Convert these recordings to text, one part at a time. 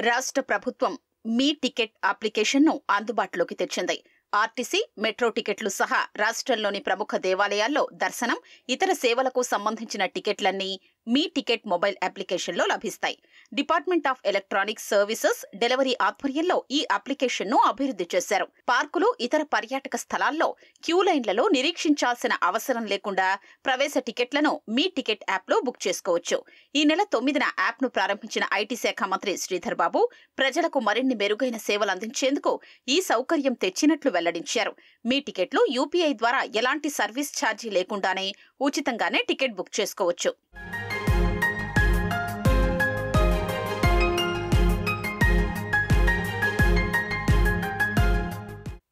రాష్ట్ర ప్రభుత్వం మీ టికెట్ అప్లికేషన్ను అందుబాటులోకి తెచ్చింది. ఆర్టీసీ, మెట్రో టికెట్లు సహా రాష్ట్రంలోని ప్రముఖ దేవాలయాల్లో దర్శనం, ఇతర సేవలకు సంబంధించిన టికెట్లన్నీ మీ టికెట్ మొబైల్ అప్లికేషన్లో లభిస్తాయి. Department of electronics services delivery ఆధ్వర్యంలో ఈ అప్లికేషన్ను అభివృద్ధి చేశారు. పార్కులు, ఇతర పర్యాటక స్థలాల్లో క్యూ లైన్లలో నిరీక్షించాల్సిన అవసరం లేకుండా ప్రవేశ టికెట్లను మీ టికెట్ యాప్లో బుక్ చేసుకోవచ్చు. ఈ నెల 9న యాప్ను ప్రారంభించిన ఐటీ శాఖ మంత్రి శ్రీధర్ బాబు ప్రజలకు మరిన్ని మెరుగైన సేవలు అందించేందుకు ఈ సౌకర్యం తెచ్చినట్లు వెల్లడించారు. మీ టికెట్లు యూపీఐ ద్వారా ఎలాంటి సర్వీస్ ఛార్జీ లేకుండానే ఉచితంగానే టికెట్ బుక్ చేసుకోవచ్చు.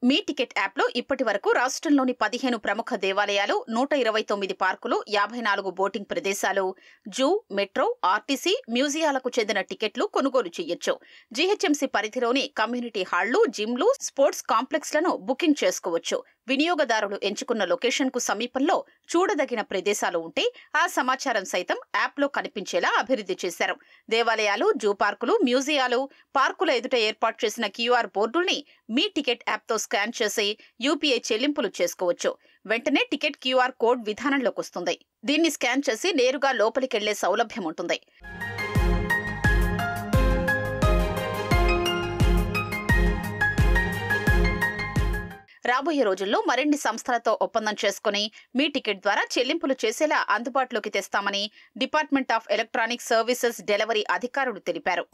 మీ టికెట్ యాప్లో ఇప్పటి వరకు రాష్ట్రంలోని 15 ప్రముఖ దేవాలయాలు, 129 పార్కులు, 54 బోటింగ్ ప్రదేశాలు, జూ, మెట్రో, ఆర్టీసీ, మ్యూజియాలకు చెందిన టికెట్లు కొనుగోలు చేయొచ్చు. జీహెచ్ఎంసీ పరిధిలోని కమ్యూనిటీ హాళ్లు, జిమ్లు, స్పోర్ట్స్ కాంప్లెక్స్లను బుకింగ్ చేసుకోవచ్చు. వినియోగదారులు ఎంచుకున్న లొకేషన్కు సమీపంలో చూడదగిన ప్రదేశాలు ఉంటే ఆ సమాచారం సైతం యాప్లో కనిపించేలా అభివృద్ధి చేశారు. దేవాలయాలు, జూ పార్కులు, మ్యూజియాలు, పార్కుల ఎదుట ఏర్పాటు చేసిన క్యూఆర్ బోర్డుల్ని మీ టికెట్ యాప్తో స్కాన్ చేసి యూపీఐ చెల్లింపులు చేసుకోవచ్చు. వెంటనే టికెట్ క్యూఆర్ కోడ్ విధానంలోకి వస్తుంది. దీన్ని స్కాన్ చేసి నేరుగా లోపలికెళ్లే సౌలభ్యం ఉంటుంది. రాబోయే రోజుల్లో మరిన్ని సంస్థలతో ఒప్పందం చేసుకుని మీ టికెట్ ద్వారా చెల్లింపులు చేసేలా అందుబాటులోకి తెస్తామని department of electronics services delivery అధికారులు తెలిపారు.